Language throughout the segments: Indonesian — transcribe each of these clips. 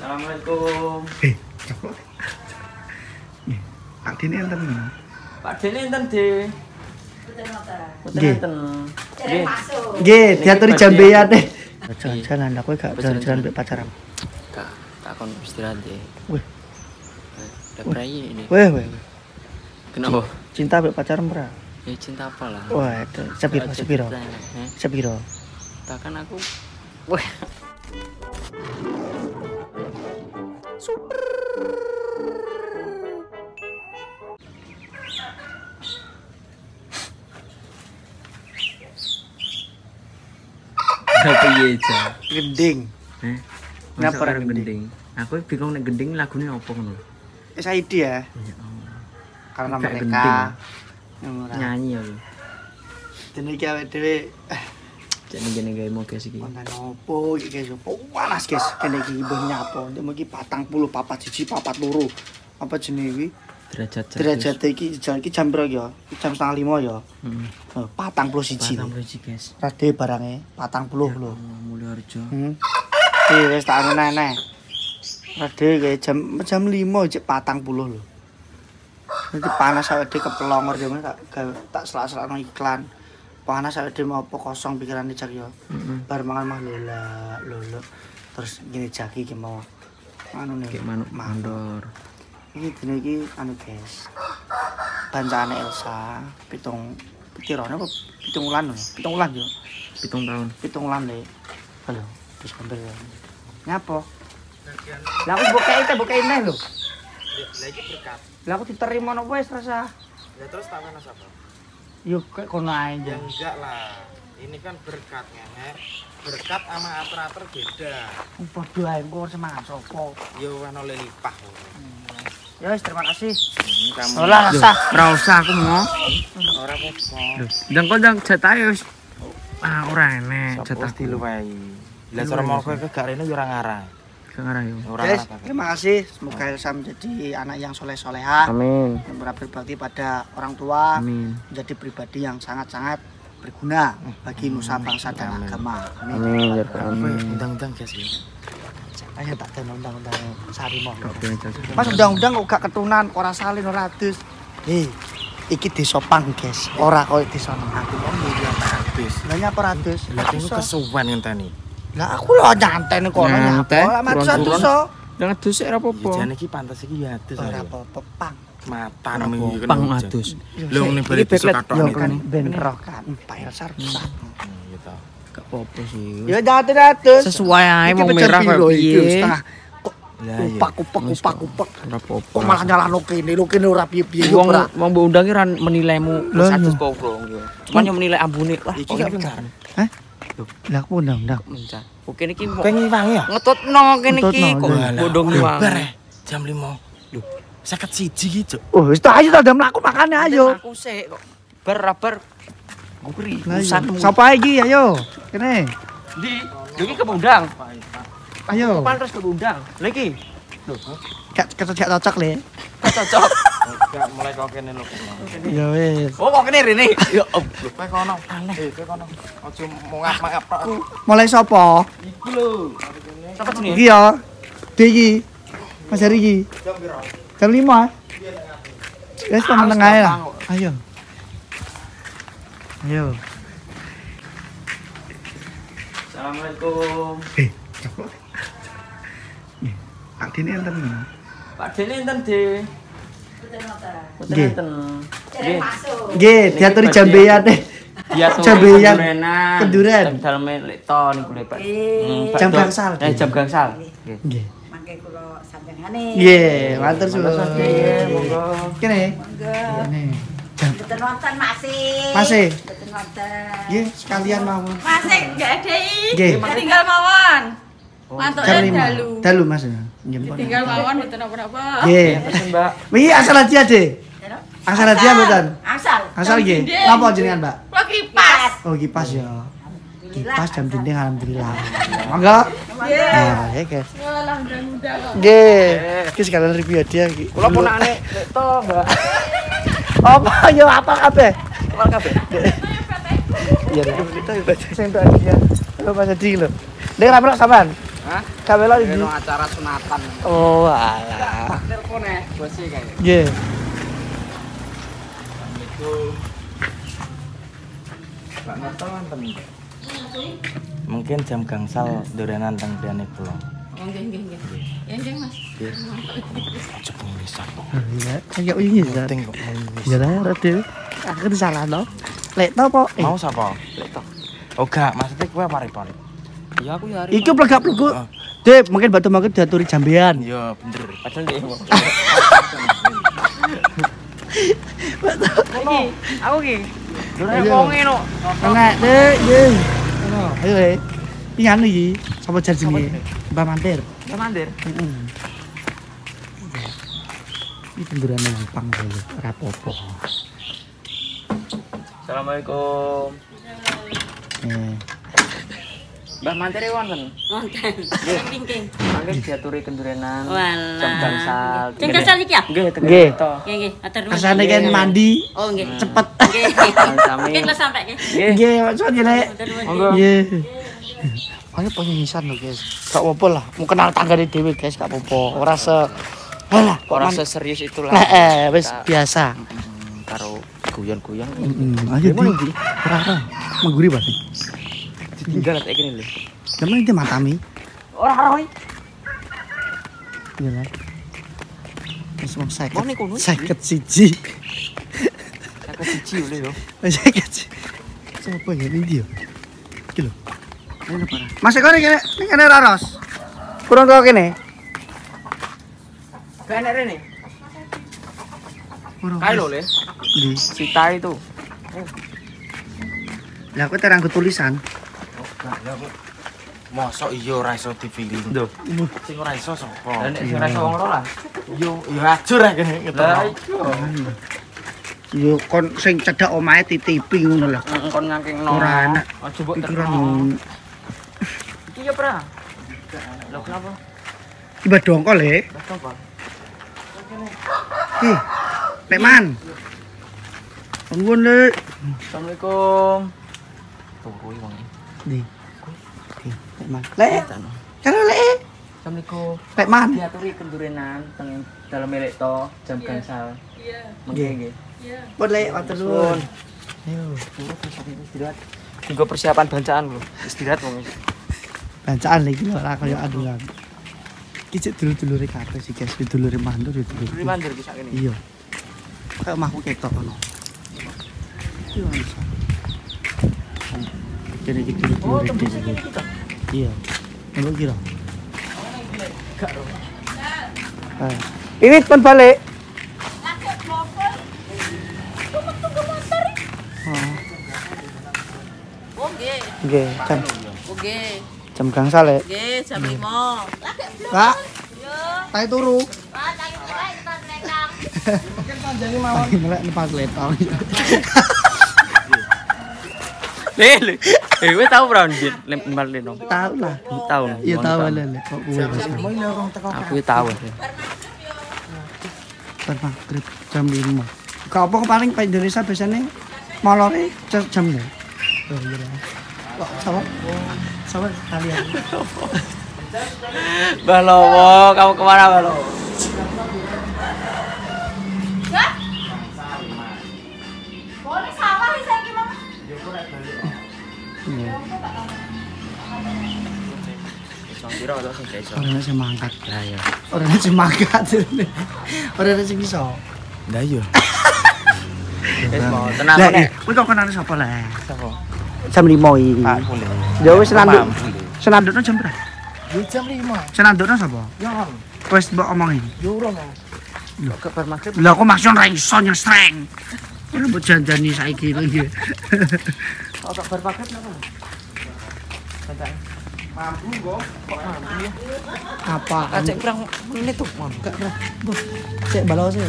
Assalamualaikum. Pak Dene enten. Pak Dene enten, De. Nggih. Enten. Nggih, diaturi jambean deh. Jalan-jalan aku gak jalan-jalan mbek pacaran. Kak, takon istirahat deh. Wih. Udah prai ini. Weh. Kenapa? Cinta mbek pacaran ora? Ya cinta apa lah. Wah, itu sepiro. Sepiro. Bahkan aku wah. Super. Apa iya aja? Gending. Kenapa orang gending? Aku bingung nek gending lagune opo ngono. SID ya. Ya Allah. Karena Kayak mereka gending. Nyanyi aku. Dene iki awake dhewe Jadi gini gawe mau guys iki. konten opo iki guys, opo panas guys. Kene iki ibu nyapo, ndek iki 40 papat siji papat loro. Apa jenenge iki? Derajat iki jam piro ya? Jam 4:30 ya. Heeh. 41. 41 guys. Rade barange 40 lho. Mulyoharjo. Wis tak anu neh. Rade kayak jam 5 cek 40 lho. Nanti panas awake dhewe kepelongor yo tak selak-selakno iklan. Panas awake dhewe apa kosong pikirane jak yo. Bar mangan mah lolo. Terus gini jaki iki mau anu nih Kayak manuk mandor. Iki dene iki anu guys. Bancane Elsa pitirone apa 7 wulan lho. 7 wulan yo. 7 tahun. 7 wulan le. Halo, wis hampir ya. Nyapa? Lah aku buka ini lho. Lah iki berkat. Lah aku diterima no wis rasa. Ya terus tak ana sapa? Yo kayak kono ae Ya ya. enggak lah. Ini kan berkat ngenek. Berkat sama atur-atur beda. Padha ae kok semangat sapa. Yo ana lelipah. Ya wis terima kasih. Kamu Ora rasa. Ora usah aku mau. ora apa-apa. Ndang kok ndang jatahe wis. Ah ora enek Jatah jatah diluwahi. Lah cara mau kowe gak rene yo ora ngarah. Gak ngarah yo. Ora Guys, ngarah. terima kasih. Semoga Elsa menjadi anak yang soleh-soleha, Amin. yang berbakti pada orang tua, Amin. menjadi pribadi yang sangat-sangat berguna bagi nusa bangsa dan agama. Amin. Amin ya Amin. Undang-undang guys ya. Ayo tak den undang-undang Sarimo. Mas Mas undang-undang kok gak ketunan, ora salin ora adus. Iki desa pang, guys. Ora koyo desa nang aku. Habis. Lah nyapa ora adus? Lah kowe kesuwen ngenteni. Lah aku lho nyantene kono nyapa. Lah mak adus. Jangan adus ora apa-apa. Jane iki pantes iki ya adus. Ora apa-apa pang. Mata Ora nang iki pang adus. Lho ning balik desa katok Yo nih. kan ben roh kan. Pak Elsa rusak. Gitu. Gak apa-apa sih. Ya nyantene adus. Sesuai ae mau merah kok piye. Lah iya. Kupak. Ora apa-apa. Kok malah nyalahno kene, lho kene ora piye-piye yo Wong ora. mbok undangi ra menilaimu Lah, sadis iya. kok yo. Cuman yo menilai ambune. Wah, Iki gak bener. Hah? Lah aku undang-undang. Mencat. Oke niki kok Kowe ngiwangi ya? ngetutno kene iki Ngetutno, kok lho. bodong Bar niwang. jam 5. Lho, 51 iki, Cuk. Oh, wis tak ayo tak ndam mlaku makane ayo. Aku sik kok. Bar. Guri Lah, iya. usanmu. Sapa iki ayo? Kene. Ndi? Iki kebundang. Ayo. Kapan terus kebundang? Lha iki Gak cocok le. cocok. Gak mulai kok kene lho. Ya wis. Oh kok kene rene. Ya Lho, kowe kono. Kowe kono. Aja mongap-mongap tok. Mulai sapa? iku lho. Sapa jenenge? Iki ya. Di iki. Mas Hari iki. Jam piro? Jam 5. Wis temen ae lah. Ayo. Ayo. Assalamualaikum. Pak Dene enten. Pak Dene enten, De. Nggih. Enten. Nggih. Nggih, diaturi jambean deh. Biasa Jambean. kendurenan. Kenduren. Daleme lekto niku lho, Pak. Jam gangsal. Jam gangsal. Nggih. Nggih. Mangke kula sampeyan Nggih, matur suwun. Monggo. Kene. Monggo. Kene. Mboten wonten Masih. Masih. Mboten wonten. Nggih, sekalian mawon. Masih enggak ada Nggih. Tinggal mawon. Mantuk Jam 5. dalu. Dalu Mas. Nggih, mpun. Tinggal mawon mboten apa-apa. Nggih. Terus, Mbak. Wih, asal aja, Dek. Asal aja mboten. Asal. Asal nggih. Napa jenengan, Mbak? Lo kipas. Oh, kipas ya. Kipas jam dinding alhamdulillah. Monggo. Nah, ya guys. Walah mudah-mudah kok. Nggih. Iki sekalian review dia iki. Kula ponakane lekto, Mbak. Apa yo apa kabeh? Kepal kabeh. Iya, kita sing tak ya. Halo Mas Adi lho. Nek ra melok sampean. Hah? Gak melok iki. Ono acara sunatan. Oh, alah. Telepon bosnya kayak. Nggih. Pak Noto wonten. Mungkin jam gangsal dorenan teng grene kula. Oh, nggih. Ya, nggih, Mas. Cek nulis apa? Iya, kayak ini ya. Penting kok nulis. Ya lah, Rade. Aku salah no. Lek to po? Mau sapa? Oh gak, maksudnya kowe pare-pare. Ya aku ya hari. Iki plegak-plegu. Dep, mungkin batu mangket diaturi jambean. Iya, bener. Padahal dia mau. Iki, aku iki. Durane wong ngono. Enak, Dek. Nggih. Ono. Ayo, Dek. Iki anu iki, sapa jenenge? Mbah Mantir. Komandir. Heeh. Iki kendurane gampang lho, ora apa-apa. Assalamualaikum. Mbah Mantir wonten. Wonten. Pingking. Mangke diaturi kendurenan. Walah. Jam gangsal. Jam gangsal iki ya? Nggih, teng Nggih. to. Nggih. Atur nuwun. Kersane kan mandi Oh, nggih. cepet. Nggih. Sami. Nggih, kula sampe nggih. Nggih. Nggih, maksud Lek. Atur nuwun. Monggo. Nggih. Ayo penyisan lho, guys. Gak apa-apa lah, mau kenal tanggane dhewe, guys, gak apa-apa. Ora se Alah, Ora seserius itulah. wis biasa. Karo guyon-guyon. Ayo di. Ora. Mengguri Pak. Tinggal tak kene lho. Temen iki matami. Ora karo. Iya lah. Wis wong Mau ning kono. 51. Aku siji lho yo. 51. Sopo ya iki yo? Iki lho. Ayo para. Mas Eko kene Raros. Kurang kok kene. Kayak nek rene. Kurang. Kae lho, Le. Di. Sita itu. Lah aku terangku tulisan. Mosok iya ora iso dipilih. Lho, sing ora iso sapa? Lah nek sing Iya. ora iso wong loro lah. Yo, yo ajur ae kene ketemu. Lah iya. Yo kon sing cedhak omahe titipi ngono lho. Kon ngangkingno. Ora enak. Aja mbok Pikiran terno. Iki yo pra. Lho kenapa? Tiba dongkol le. Kenapa? Ih. Lekman. Nuwun le. Assalamualaikum. Turu wong. Di. Lekman. Le. Kan le. Assalamualaikum. Lekman. Diaturi kendurenan teng dalem elek to jam gangsal. Iya. Mengke nggih. Iya. Pun le matur nuwun. Ayo. Turu terus istirahat. Tinggal persiapan bacaan lho. Istirahat wong. Bacaan lagi ora kaya adulan. Iki cek dulur-dulure kabeh sih guys, dulure mandur ya dulur. Duri mandir ki sakene. Iya. Kayak omahku ketok ngono. Iya bisa. Jadi iki Oh, dulur-dulure tembus dhewe. iki kita. Iya. Ngono kira. Gak lho. Ini pun balik. Oh, nggih. Nggih, jam Oh, nggih. jam gangsal ya. Nggih, jam 5. Kak, tae turu. Ngelek nepas letong. Le. Kowe tau ora ndit lempar lenong. Tahu lah. Tahu. Iya tahu lele kok kuwe. Aku tahu. Bar maghrib jam 5. Kok apa paling Pak Indonesia biasanya molore jam ya? Oh iya. Kok sama kalian. Balowo, kamu kemana Balowo? Boleh sawah iki saiki, Mang. Orangnya sih mangkat. Orangnya sih mangkat. Orangnya sih bisa. Lah iya. Wis mau tenang Lah, nek. kuwi kok kenane sapa lah? Sapa? Jam 5 iki. Pak boleh. Ya wis senanduk. Senandukno jam berapa? Yo jam 5. Senandukno sapa? Ya, Wis mbok omongin. yo ora mau. Lho, ke bar maghrib. Lah kok maksud ora iso nyestreng. Ora mbok janjani saiki lho iki. Oh, ke bar maghrib napa? Santai. Mampu kok. Kok mampu ya? Apa? Acek kurang menit tuh, Mon. Gak pernah. Duh, cek balo sih.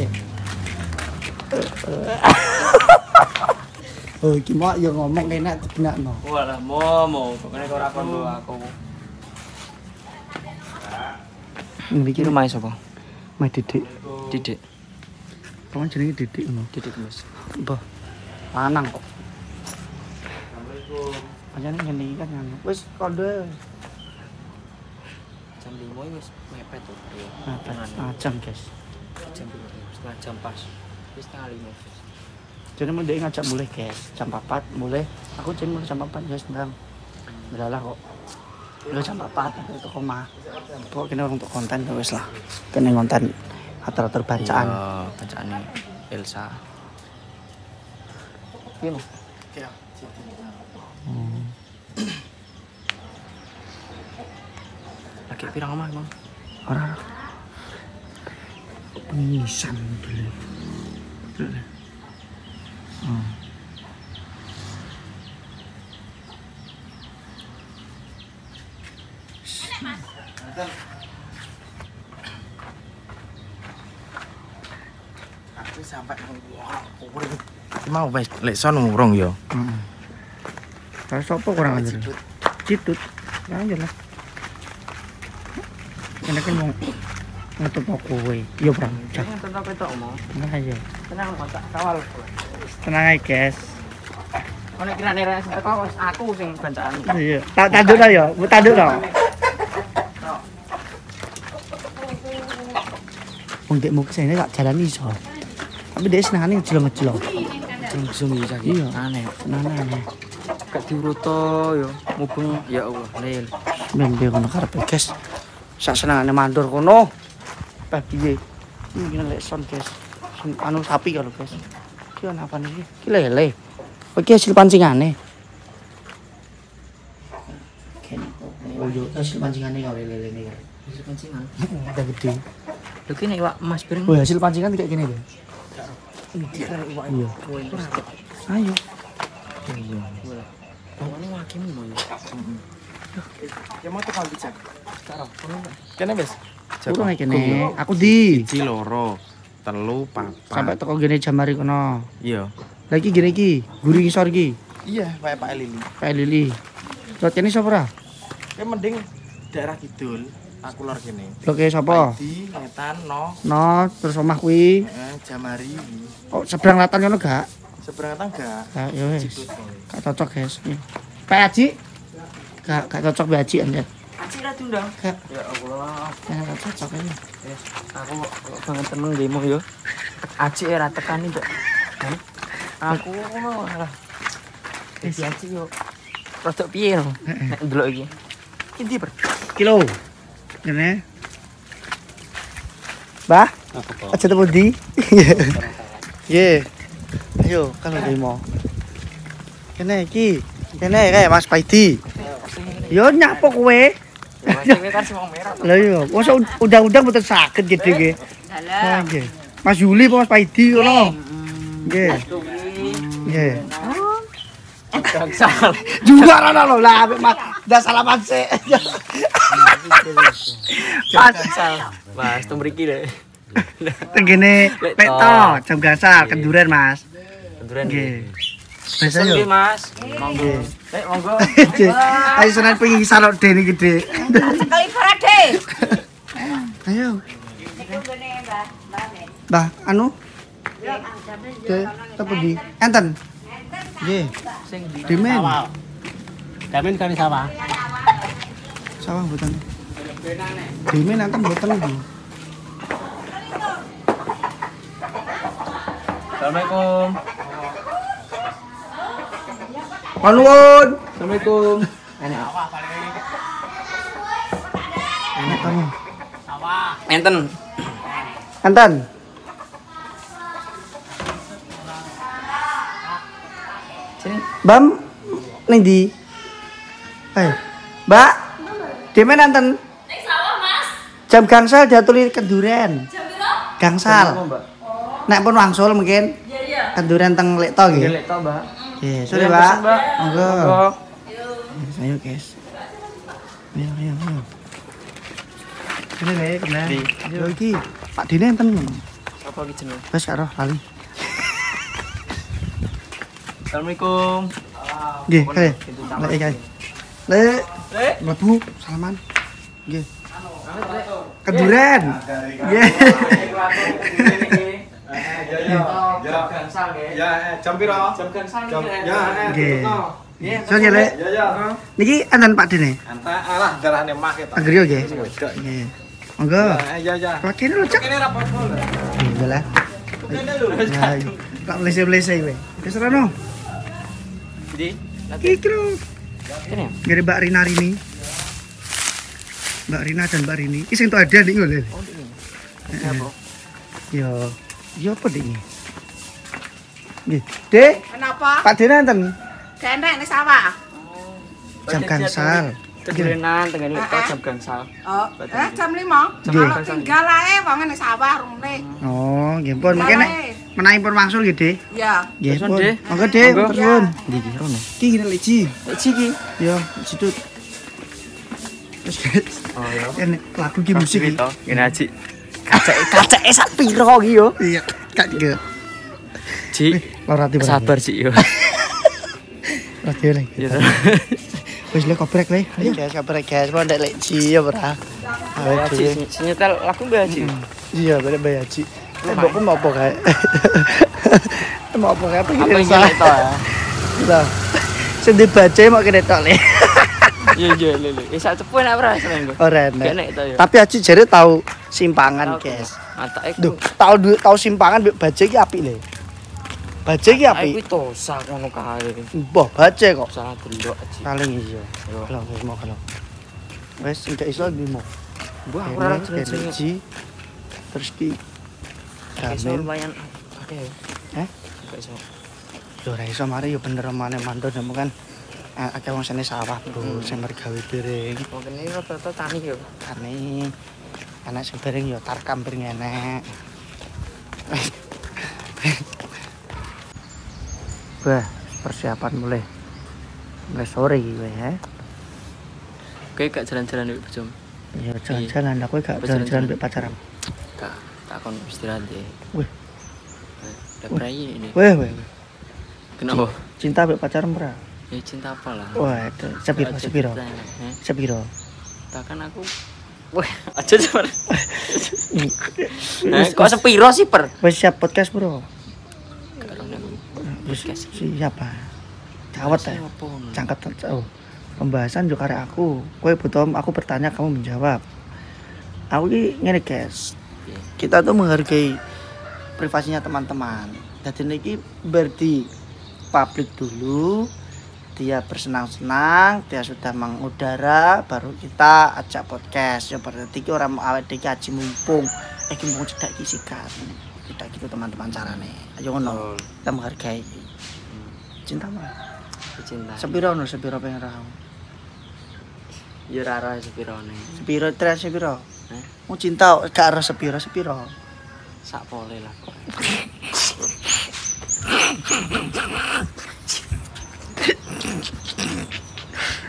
Oh, iki mau yo ngomong enak benakno. Walah, momo, pokoknya kau rakon dulu aku. Niki Iki rumah sapa? Mas Didik. Didik. Kamu jenenge Didik ngono. Didik Mas. Mbah. Lanang kok. Pancen ngene iki kan ngono. Wis kandhe. 5 wis mepet tuh. Nah, setengah jam, guys. Jam 2, setengah jam pas. Wis setengah 5. Guys. Jadi mau dia ngajak mulai, guys. Jam 4 mulai. Aku jadi mulai jam 4, guys, ndang. Beralah kok. Lu jam 4 aku ke rumah. Pokoknya untuk konten wis lah. Kene konten atur-atur bacaan. Iya, bacaane Elsa. Piye, Mas? Iya. Lagi pirang omah, Bang? Ora. Pengisan dulu. Aku sampai mau wis lek son ngurung ya. Heeh. Kalau sopo kurang ajar. Citut. Kurang ajar lah. Kene kan mau nutup kowe. Iya, Bang. Jangan tetap itu omong. Nah, aja. Tenang, Mas. Kawal. Tenang aja, guys. Ono kirane ra aku sing bancaan. Iya. Tak tanduk dah ya. Bu tanduk dah. Wong dek mau kesini tak jalan iso. Tapi dia senangane ngejlong-ngejlong. Langsung iki saiki. Iya. Aneh. Senangane. Gak diurut to yo. Mumpung ya Allah, Lil. Ben dia kono karepe, guys. Sak senangane mandor kono. Pak piye? Iki lek son, guys. Anu sapi kalau, guys. Ki ana apa niki? Ki lele. Iki hasil pancingane. Oh yo, hasil pancingane karo lele ini kan. Bisa pancingan. Ada gede. Lho ki nek iwak Mas Bireng. Oh, hasil pancingan kayak gini deh. Iya. Ayo. Iya. Pokoknya wakimu mau ya. Ya mau tukang bijak. Sekarang. Kene wis. Kurang kayak gini. Aku di. Siji loro, telu, papat. Sampai toko gini jamari kono. Iya. Lagi gini ki, guri ngisor ki. Iya, kayak Pak Lili. Pak Lili. Lot kene sapa ora? Ya mending daerah kidul, aku lor kene. Lho ke sapa? Di ngetan no, No, terus omah kuwi. Jamari. Kok seberang latan ngono gak? Seberang tangga. Lah ya wis. Gak cocok, guys. Pak Haji. Gak cocok Pak Haji anjir. Aci ra diundang. Gak. Ya Allah. Gak cocok ini. Wes, aku banget temen demo yo. Aci ra tekani, Cok. Aku mau lah. Wis Aci yo. Rodok piye no? Nek ndelok iki. Endi, Ber? Kilo. Kene. Bah, aja temu di. Ye. Ayo, kalau demo. Kene iki. Kene kae Mas Paidi. Yo nyapo kowe. Kowe kan sing merah. Lah iya, masa undang-undang mboten saged gitu nggih. Lah nggih. Mas Yuli apa Mas Paidi ngono? Nggih. Nggih. Gangsal. Juga ana lho lah Mas. Dah salaman sik. Pas Mas, tuh mriki lho. tengene peto jam gasal kenduren Mas. Kenduren. Nggih. Biasa Biasa yo. Mas. Monggo. Monggo. Ayo senan pengisan kok dene gede. Sekali Parade. Ayo. Itu gene Mbah, Mbah, anu? Oke, tepo di. Enten. Nggih. Sing di Demen. Damen kali sawah. Sawah mboten. Demen enten mboten iki. Assalamualaikum. Nuwun. Assalamualaikum. Enak kamu. Enten. Enten. Sini. Bam ning ndi? Ayo. Mbak. Demen enten. Ning sawah, Mas. Jam gangsal diaturi kenduren. Jam piro? Gangsal. Mbak. Nek pun wangsul mungkin Iya, iya. kenduren teng Lekto nggih. Gelek to, Mbak. Nggih, sore, Iya, Mbak. pesen, Mbak. Monggo. Monggo. Ayo, guys. Ayo. Kene nek, kene. Di. Yo iki Pak Dene enten. Apa iki jenenge? Wes karo lali. Assalamualaikum. Nggih, kae. Lek kae. Lek, Lek. mlebu salaman. Nggih. Kenduren. Nggih. Jam gangsal nggih. Ya, jam piro? Jam gangsal Jam- nggih. ya, Nggih. So ya Lek. Niki enten Pak Dene. Anta alah darane mah ketok. Angger yo nggih. Nggih. Monggo. Ya. Lakene lho, Cak. Kene ra apa-apa lho. Iya lah. Ya, tak melese-melese kowe. Wis rono. Di. Iki lho. Kene. Dari Mbak Rina Rini. Mbak Rina dan Mbak Rini. Iki sing tok ada ning lho. Oh, ini. Apa? Yo. Yo apa dik iki? Nggih. Dek, Kenapa? Pak Dene enten Gendek nih sawah. jam gansal. Kejerenan tengene kok jam gangsal. Oh, jam 5. Nggih. Kalau tinggal ae wong ning sawah rumene. Oh, nggih pun mungkin nek menawi pun wangsul nggih, Dek. Ya. Nggih Terus, pun. Dek. Monggo, Dek, Monggo. terus pun. Di rono. Iki ngene leci. Iki iki. Yo, situ. Terus guys. Oh ya. Ini lagu ki musik iki. Ngene aji. Kacake sak piro iki yo? Iya, kak ge. Ci. Lara ati Sabar Ci yo. Radio lagi. Wis le koprek le. Ayo guys, koprek guys, mau ndek leci ya, Bra. Ayo Ci nyetel lagu Mbak Ci. Iya, balik Mbak Haji. Mbokku mau apa kae? Mau apa kae? Pengen Apa rasa. iki to ya? Gitu. Sing dibaca mau kene tok le. Iya lho. Sak cepu enak ora seneng. Ora enak. Enak to ya. Tapi Haji jare tahu simpangan, guys. Atake Duh, tahu simpangan mbek baca iki apik le. Baca iki apik. Aku tosa ngono kae. Mbah, baca kok. Salah delok Ci. Paling iya. Kalau wis mau kalau. Wis enggak iso limo. Wah, ora Kene, jenenge. Haji. Terus ki Iso Gamen. lumayan akeh. Heh? Gak iso. Yo ora iso mari yo bener omane mantu nemu kan akeh wong sene sawah, Bro, sing mergawe piring. Wong kene rata-rata tani yo. Kane anak sing piring yo tarkam piring enek. Wah, persiapan mulai sore iki kowe ya. Oke, gak jalan-jalan yuk, Bojom. Ya jalan-jalan aku gak jalan-jalan mbek pacaran. Gak, tak kon istirahat deh. Wih. Udah berayi ini. Weh. Kenapa? Cinta mbek pacaran ora? Ya cinta apa lah. Wah, sepiro? Eh, Sepiro? takkan aku. Wah, aja cuman. Kok sepiro sih, Per? Wis siap podcast, Bro. Gak rono aku. Wis Podcast. siapa? Cawet ya. Apa? Cangket oh. Pembahasan juga karek aku. Kowe butuh aku bertanya kamu menjawab. Aku iki ngene, guys. Kita tuh menghargai privasinya teman-teman. Jadi niki berarti publik dulu. Dia bersenang-senang, dia sudah mengudara, baru kita ajak podcast. Ya berarti ki ora mau awet iki aji mumpung. Iki mumpung cedak iki sikat. Tidak gitu teman-teman carane. Ayo ngono. Kita menghargai. Cinta mah. Cinta. Sepiro pengen ra. Ya rara sepirone. Sepiro tres sepiro? Heh? Mau cinta gak arep sepiro. Sak pole lah.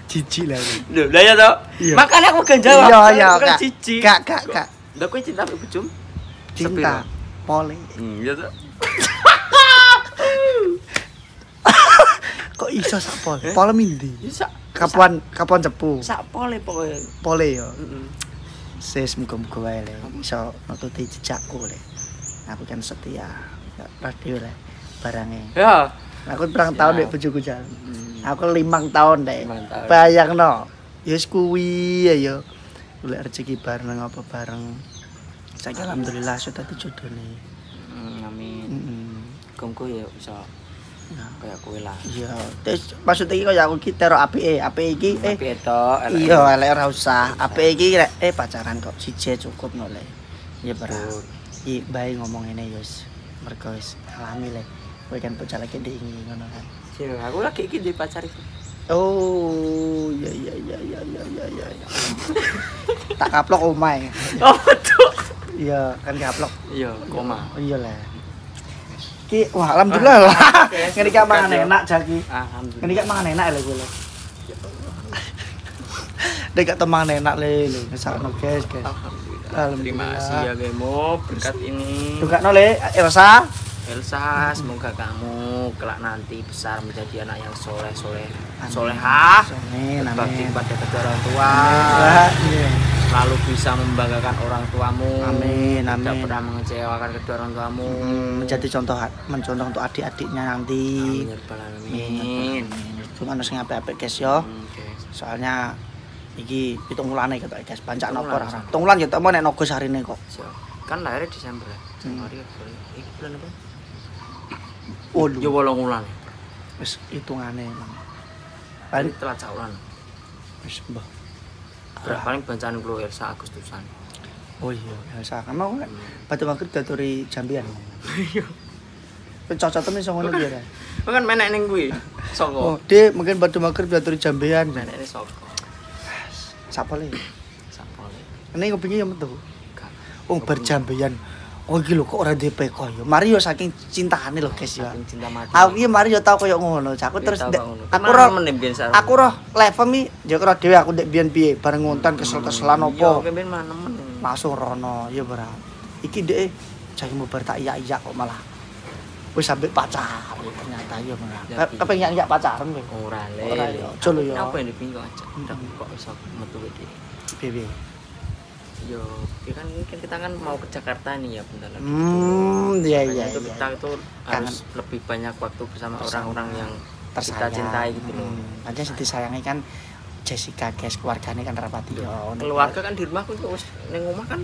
Cici lah. Lho, lah ya toh. Iya. Makanya aku gak jawab. Iya, Aku kan Kak. cici. Kak. Lah kowe cinta mbek Bojom? Cinta. Pole. Iya toh. Kok iso sak pole? Pole mindi. Bisa. Kapan cepu? Sak pole pokoke. Pole yo. Heeh. Ses muga-muga wae le. Iso nututi jejakku le. Aku kan setia. Radio le. Barangnya. Ya. Aku perang tahun dek bojoku jan. Aku 5 tahun dek. 5 tahun. Bayangno. Ya wis kuwi ya yo. Golek rezeki bareng apa bareng. Saiki alhamdulillah sudah dijodone. Amin. Heeh. Kongko ya iso Nah, kayak kowe lah. iya. Terus maksud iki kaya aku ki tero apike iki Tapi itu elek. iya elek ora usah. Apike iki rek pacaran kok siji cukup no le. Ya berat. Iki bae ngomong ngene ya wis. Mergo wis alami le. Kowe kan bocah lagi diingi ngono kan. Cil, aku lagi iki di pacar iku. Oh, iya. Tak kaplok omae. Oh, betul. Iya, kan kaplok. Iya, koma. Oh iya lah. Ki wah alhamdulillah lah. Ngene iki mangan enak jaki. Alhamdulillah. Ngene iki mangan enak lho kowe. Dek gak temangan enak le. Ngesakno guys. Alhamdulillah. Terima kasih ya Gemo berkat ini. Juga no le Elsa. Elsa, semoga kamu kelak nanti besar menjadi anak yang solehah, Amin. berbakti pada kedua orang tua, Iya. lalu bisa membanggakan orang tuamu, Amin. tidak pernah mengecewakan kedua orang tuamu, Menjadi mencontoh untuk adik-adiknya nanti. Amin ya rabbal alamin. Cuma sing apik-apik guys yo. Oke. Soalnya iki 7 wulane ketok guys. Bancak Pitung nopo wulan. ora. 7 wulan ya temu nek nogo sarine kok. Siap. Kan lahirnya Desember. Januari iki bulan apa? Oh, Ya 8 wulan. wis hitungane emang. Paling Paling telat saulan. wis mbah. Paling bancaan kulo Elsa Agustusan. Oh iya, biasa kan mau kan. Batu magrib daturi jambian. Iya. Cocok temen iso ngono biar. Kan menek ning kuwi. Oh, Soko. Dek, mungkin batu magrib daturi jambian. Menekne soko. Sapole. Sapole. Ini kepingin ya metu. Gak. Oh, berjambian. Oh, iki lho kok ora DP kok ya. Mari yo saking cintane lho, guys ya. Saking cinta mati. Aku iki mari yo tau koyo ngono. Aku terus aku roh roh meneh biyen sarung. aku roh level mi yo karo dhewe aku ndek biyen piye bareng ngonten kesel-keselan Iya, opo. ben mana nemen. Langsung rono ya berat. Iki ndek jane mau tak iya kok malah. Wis sampe pacar ternyata ya malah. Kepengen iya pacaran kowe. Ora le. Ora ya, aja lho ya. Apa yang dipingin kok aja. Ndak kok iso metu gede. Piye? Yo, ya kan mungkin kita kan mau ke Jakarta nih ya bentar lagi. Iya Makanya iya. itu kita itu harus lebih banyak waktu bersama orang-orang yang kita cintai gitu loh. Aja sing disayangi kan Jessica guys, keluargane kan rapati yo. Keluarga kan di rumahku itu wis ning omah kan.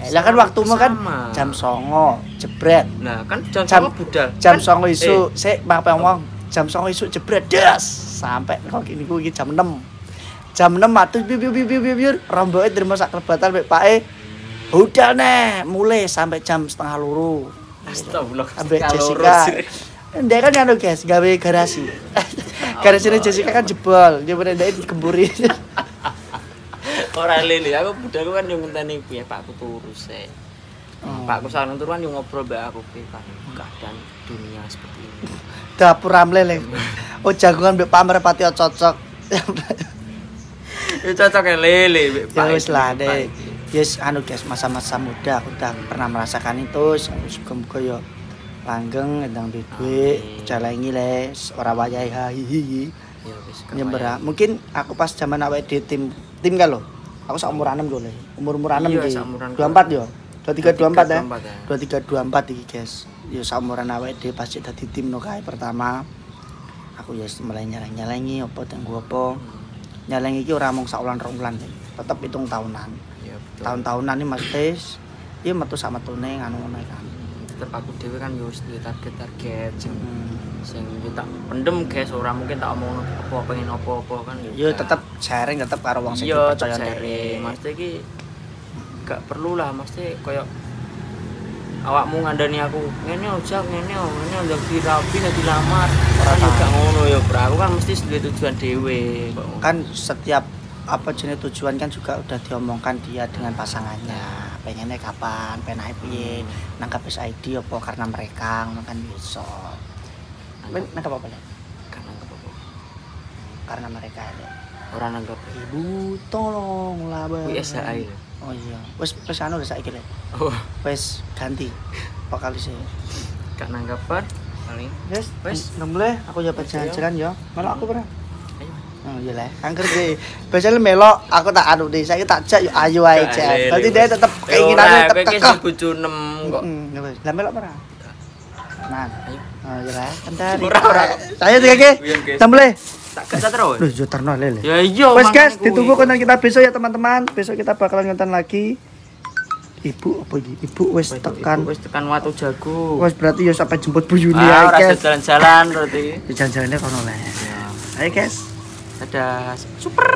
Lah kan waktumu kan Sama. jam 09.00 jebret. Nah, kan jam Jam- budal. Jam Kan- 09.00 isuk, sik Pak ngomong, jam 09.00 isuk jebret das sampai kok niku iki jam 6. Jam 6 matus biu romboke terima sak kelebatan mek pake. Budal nih, mulai sampai jam 1:30. Astagfirullah. Ambek Kalau Jessica. urus. Ndek kan anu guys, gawe garasi. Garasine Jessica kan jebol, dia bener ndek digemburi. Ora lele, aku budalku kan yo ngenteni piye Pakku turu sik. Pakku sareng turuan yo ngobrol mbak aku piye Pak keadaan dunia seperti ini. Dapur ramlele. Oh jagungan mbek pamer pati cocok. Ya cocok ya lele mbek Ya Pak. wis lah deh. Yes, anu guys, masa-masa muda aku udah pernah merasakan itu. Semoga yo langgeng ndang duwe jalangi les ora wayahe hihi. Ya wis. Nyembera. Mungkin aku pas zaman awake di tim kan lho. Aku sak umuran 6 lho le. Umur 6 Iya, iki. saumuran 24 yo. 23 24 ya. 23, 23 24 iki guys. Yo sak umuran awake dhewe pas dadi tim no kae pertama. Aku ya mulai nyalangi apa tenggo apa. Nyalangi iki ora mung sak wulan rong wulan. Tetep 7 tahunan. Ya betul. Tahun-tahunan iki mesti ya metu sak metune ngono kan. Tetep aku dhewe kan yo wis duwe target-target sing yo tak pendem guys, ora mungkin tak omongno apa pengen apa-apa kan Yo tetep sharing tetep karo wong sing iya dipercaya tetep sharing. Mesti iki gak perlu lah mesti koyo awakmu ngandani aku ngene aja ngene ndang dirapi nek dilamar ora gak ngono ya bro, aku kan mesti duwe tujuan dhewe kok. Kan setiap apa jenis tujuan kan juga udah diomongkan dia dengan pasangannya pengennya kapan pengennya piye nangkap SID apa karena mereka ngono kan bisa nangkap apa le? Gak nangkep apa. Karena mereka ya Ora nangkep. ibu tolonglah Kuwi SHI. oh iya wis anu udah saiki le Oh, wis ganti vokalisnya gak nangkep paling. wis Wis. nemle aku ya jalan-jalan ya malah aku pernah Ayo. oh iya lah angker deh biasanya melok aku tak anu deh saya tak jak yuk ayo aja cek berarti dia tetap keinginannya tetap kekeh bojo 6 kok. lah melok pernah nah Ayo. oh iya lah entar Ora. saya tiga ke Biyen, guys. nemle Tak gak terus. Loh, yo terno lele. Ya iya. Wes guys, makanya kuwi. ditunggu konten kita besok ya teman-teman. Besok kita bakalan ngonten lagi. Ibu apa ini? Ibu wes Ibu tekan. wis tekan watu jago. Wes berarti ya sampai jemput Bu Yuni Ah, ya ora guys. jalan-jalan berarti. Jalan-jalannya kono le. Ya. Ayo guys. Dadah. Super.